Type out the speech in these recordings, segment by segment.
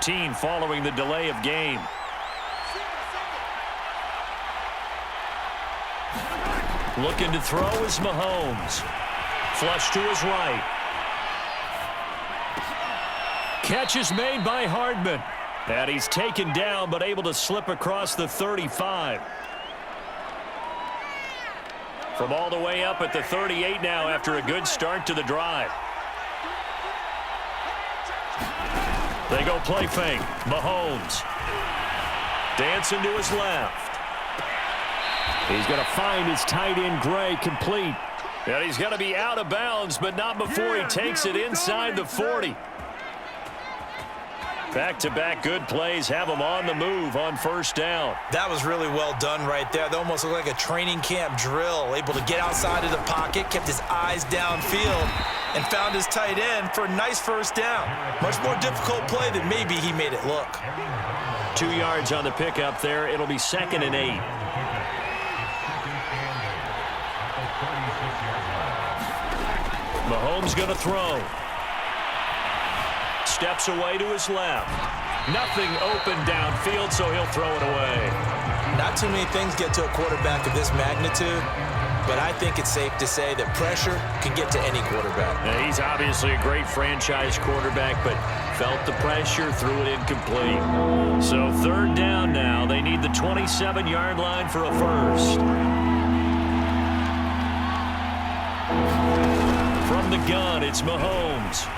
13 following the delay of game. Looking to throw is Mahomes. Flush to his right. Catch is made by Hardman. And he's taken down but able to slip across the 35. From all the way up at the 38 now after a good start to the drive. They go play fake. Mahomes. Dancing to his left. He's going to find his tight end, Gray, complete. And he's going to be out of bounds, but not before he takes it inside the 40. Back-to-back good plays have him on the move on first down. That was really well done right there. That almost looked like a training camp drill. Able to get outside of the pocket, kept his eyes downfield, and found his tight end for a nice first down. Much more difficult play than maybe he made it look. 2 yards on the pickup there. It'll be 2nd and 8. Mahomes going to throw. Steps away to his left. Nothing open downfield, so he'll throw it away. Not too many things get to a quarterback of this magnitude, but I think it's safe to say that pressure can get to any quarterback. Now, he's obviously a great franchise quarterback, but felt the pressure, threw it incomplete. So 3rd down now. They need the 27-yard line for a first. From the gun, it's Mahomes.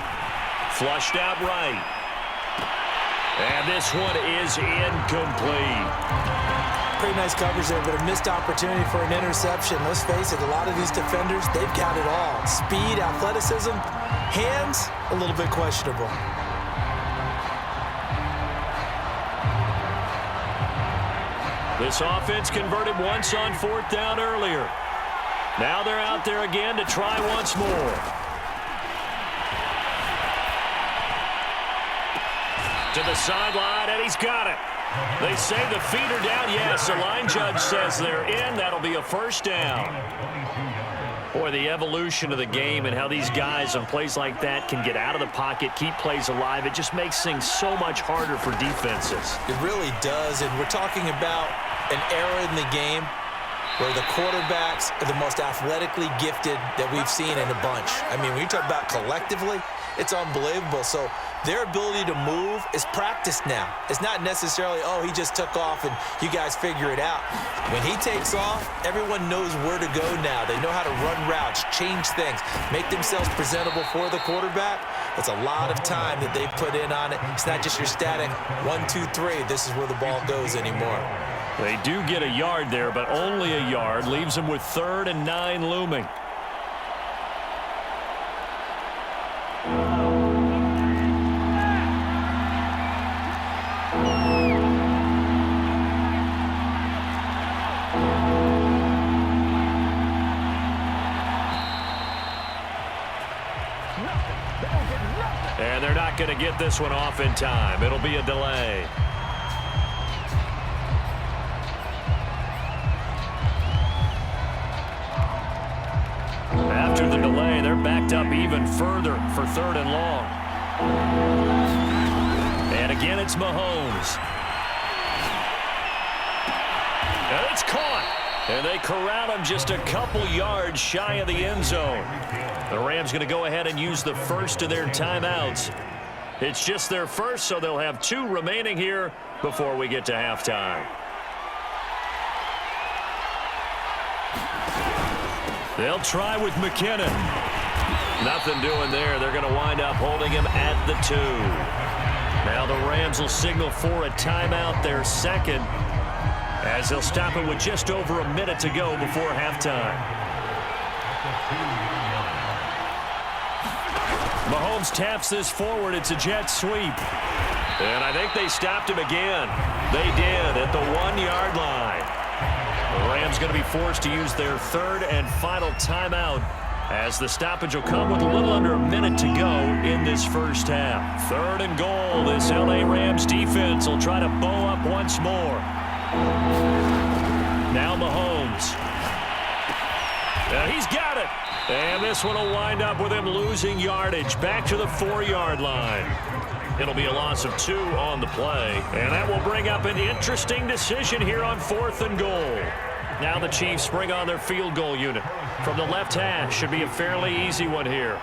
Flushed out right. And this one is incomplete. Pretty nice coverage there, but a missed opportunity for an interception. Let's face it, a lot of these defenders, they've got it all. Speed, athleticism, hands, a little bit questionable. This offense converted once on 4th down earlier. Now they're out there again to try once more. To the sideline, and he's got it. They say the feet are down. Yes, the line judge says they're in. That'll be a first down. Boy, the evolution of the game and how these guys on plays like that can get out of the pocket, keep plays alive, it just makes things so much harder for defenses. It really does, and we're talking about an era in the game where the quarterbacks are the most athletically gifted that we've seen in a bunch. I mean, when you talk about collectively, it's unbelievable. So their ability to move is practiced now. It's not necessarily, oh, he just took off and you guys figure it out. When he takes off, everyone knows where to go now. They know how to run routes, change things, make themselves presentable for the quarterback. It's a lot of time that they've put in on it. It's not just your static 1, 2, 3. This is where the ball goes anymore. They do get a yard there, but only a yard. Leaves them with 3rd and 9 looming. And they're not going to get this one off in time. It'll be a delay. After the delay, they're backed up even further for 3rd and long. And again, it's Mahomes. And it's caught. And they corral him just a couple yards shy of the end zone. The Rams going to go ahead and use the first of their timeouts. It's just their first, so they'll have 2 remaining here before we get to halftime. They'll try with McKinnon. Nothing doing there. They're going to wind up holding him at the 2. Now the Rams will signal for a timeout, their second, as they'll stop it with just over a minute to go before halftime. Mahomes taps this forward. It's a jet sweep. And I think they stopped him again. They did at the 1-yard line. The Rams going to be forced to use their 3rd and final timeout as the stoppage will come with a little under a minute to go in this first half. 3rd and goal. This L.A. Rams defense will try to bow up once more. Now Mahomes. And he's got it. And this one will wind up with him losing yardage back to the 4-yard line. It'll be a loss of 2 on the play. And that will bring up an interesting decision here on 4th and goal. Now the Chiefs bring on their field goal unit. From the left hash, should be a fairly easy one here.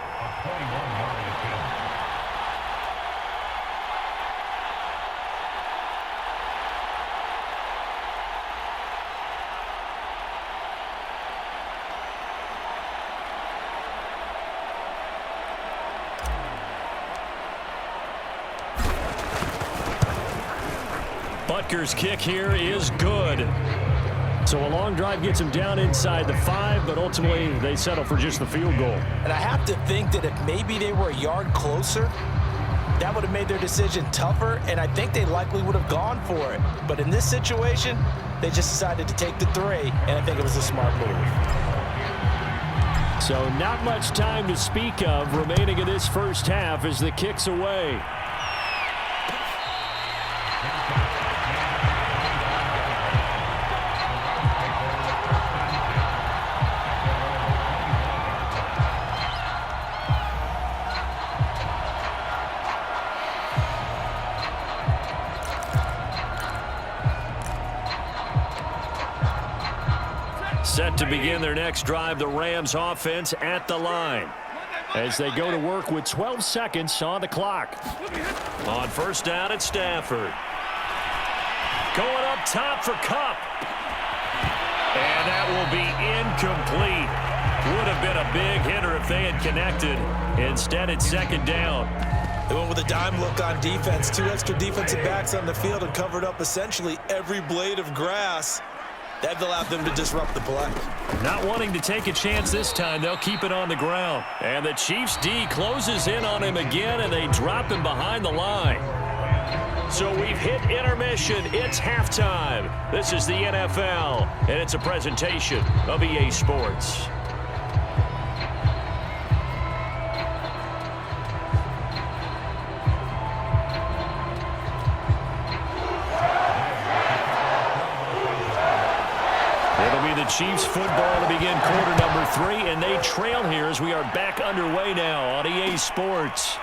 Butker's kick here is good. So a long drive gets him down inside the 5, but ultimately they settle for just the field goal. And I have to think that if maybe they were a yard closer, that would have made their decision tougher, and I think they likely would have gone for it. But in this situation, they just decided to take the 3, and I think it was a smart move. So not much time to speak of remaining in this first half as the kick's away. Set to begin their next drive, the Rams offense at the line as they go to work with 12 seconds on the clock. On first down, it's Stafford. Going up top for Kupp. And that will be incomplete. Would have been a big hitter if they had connected. Instead, it's second down. They went with a dime look on defense. 2 extra defensive backs on the field and covered up essentially every blade of grass. That allowed them to disrupt the play. Not wanting to take a chance this time, they'll keep it on the ground. And the Chiefs D closes in on him again, and they drop him behind the line. So we've hit intermission. It's halftime. This is the NFL, and it's a presentation of EA Sports. Chiefs football to begin quarter number 3, and they trail here as we are back underway now on EA Sports.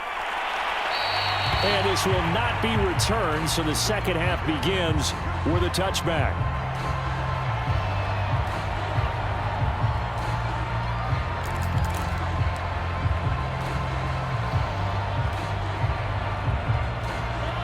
And this will not be returned, so the second half begins with a touchback.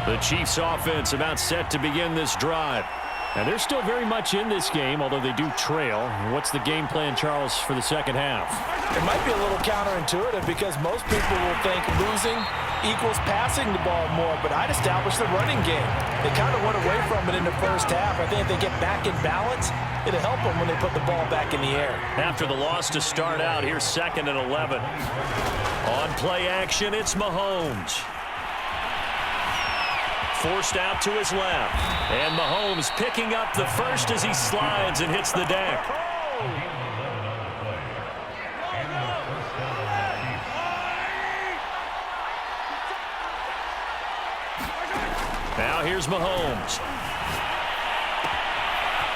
The Chiefs offense about set to begin this drive. And they're still very much in this game, although they do trail. What's the game plan, Charles, for the second half? It might be a little counterintuitive because most people will think losing equals passing the ball more, but I'd establish the running game. They kind of went away from it in the first half. I think if they get back in balance, it'll help them when they put the ball back in the air. After the loss to start out, here's 2nd and 11. On play action, it's Mahomes. Forced out to his left. And Mahomes picking up the first as he slides and hits the deck. Now here's Mahomes.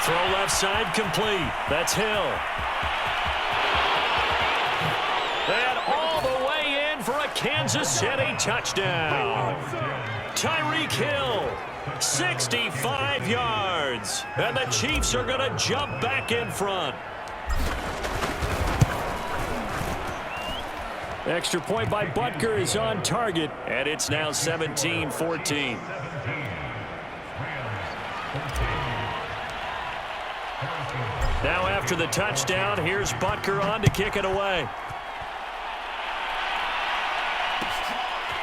Throw left side complete. That's Hill. And all the way in for a Kansas City touchdown. Tyreek Hill, 65 yards. And the Chiefs are going to jump back in front. Extra point by Butker is on target, and it's now 17-14. Now after the touchdown, here's Butker on to kick it away.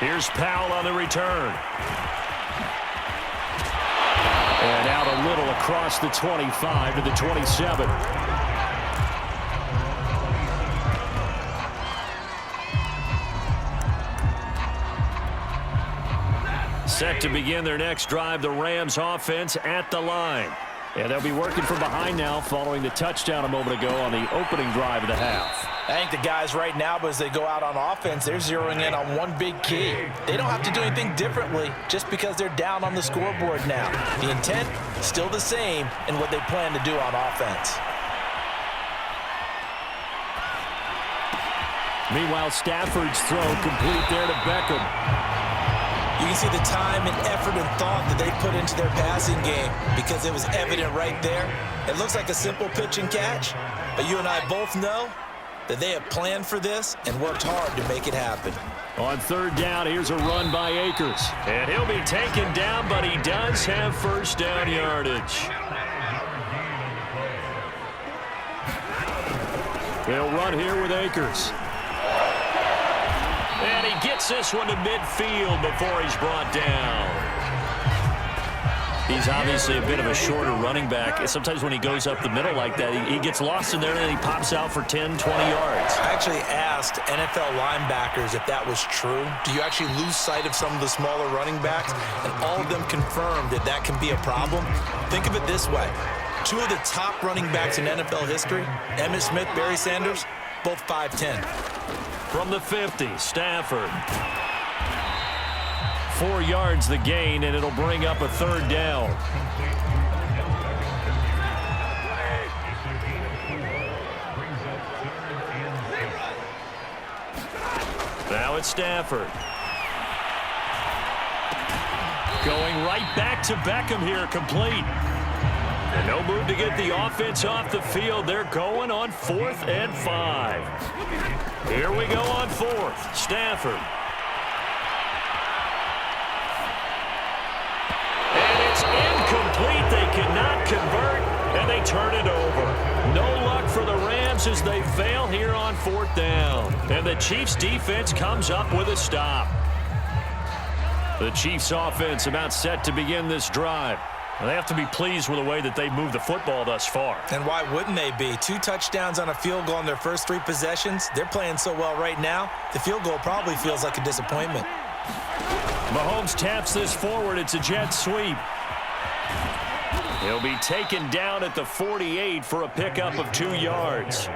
Here's Powell on the return. And out a little across the 25 to the 27. Set to begin their next drive, the Rams offense at the line. And they'll be working from behind now following the touchdown a moment ago on the opening drive of the half. I think the guys right now, as they go out on offense, they're zeroing in on one big key. They don't have to do anything differently just because they're down on the scoreboard now. The intent is still the same in what they plan to do on offense. Meanwhile, Stafford's throw complete there to Beckham. You can see the time and effort and thought that they put into their passing game because it was evident right there. It looks like a simple pitch and catch, but you and I both know that they have planned for this and worked hard to make it happen. On third down, here's a run by Akers. And he'll be taken down, but he does have first down yardage. They'll run here with Akers. And he gets this one to midfield before he's brought down. He's obviously a bit of a shorter running back. Sometimes when he goes up the middle like that, he gets lost in there and then he pops out for 10, 20 yards. I actually asked NFL linebackers if that was true. Do you actually lose sight of some of the smaller running backs? And all of them confirmed that that can be a problem. Think of it this way. Two of the top running backs in NFL history, Emmitt Smith, Barry Sanders, both 5'10". From the 50, Stafford. 4 yards the gain, and it'll bring up a third down. Now it's Stafford. Going right back to Beckham here, complete. And no move to get the offense off the field. They're going on 4th and 5. Here we go on 4th. Stafford. And it's incomplete. They cannot convert, and they turn it over. No luck for the Rams as they fail here on 4th down. And the Chiefs' defense comes up with a stop. The Chiefs' offense about set to begin this drive. They have to be pleased with the way that they moved the football thus far. And why wouldn't they be? 2 touchdowns on a field goal in their first 3 possessions. They're playing so well right now, the field goal probably feels like a disappointment. Mahomes taps this forward. It's a jet sweep. He'll be taken down at the 48 for a pickup of 2 yards.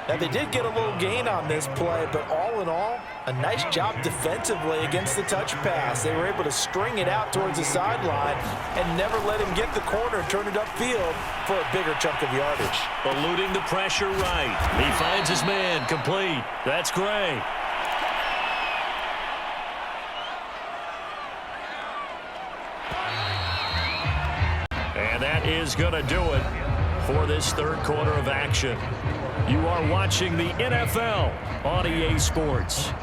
Now, they did get a little gain on this play, but all in all, a nice job defensively against the touch pass. They were able to string it out towards the sideline and never let him get the corner and turn it upfield for a bigger chunk of yardage. Eluding the pressure right. He finds his man, complete. That's great. And that is going to do it for this third quarter of action. You are watching the NFL on EA Sports.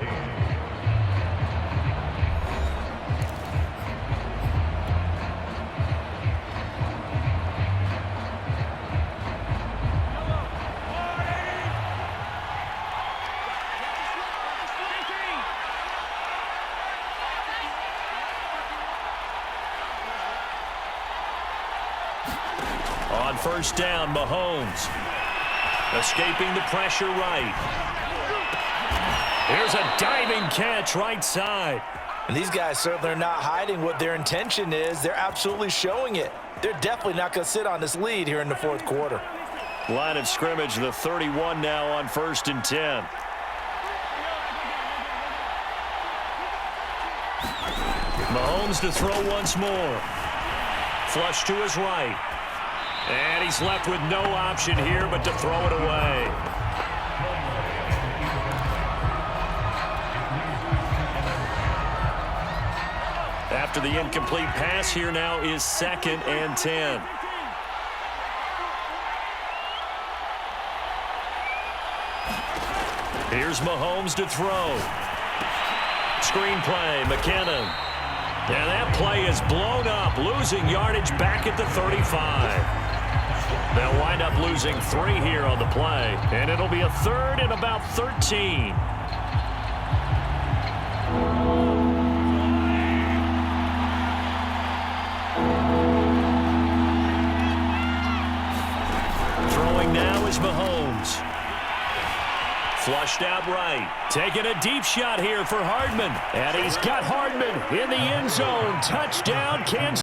On first down, Mahomes. Escaping the pressure right. Here's a diving catch right side. And these guys certainly are not hiding what their intention is. They're absolutely showing it. They're definitely not going to sit on this lead here in the fourth quarter. Line of scrimmage, the 31 now on 1st and 10. Mahomes to throw once more. Flush to his right. And he's left with no option here but to throw it away. After the incomplete pass, here now is 2nd and 10. Here's Mahomes to throw. Screen play, McKinnon. And that play is blown up, losing yardage back at the 35. They'll wind up losing 3 here on the play, and it'll be a 3rd and about 13. Throwing now is Mahomes. Flushed out right. Taking a deep shot here for Hardman. And he's got Hardman in the end zone. Touchdown, Kansas.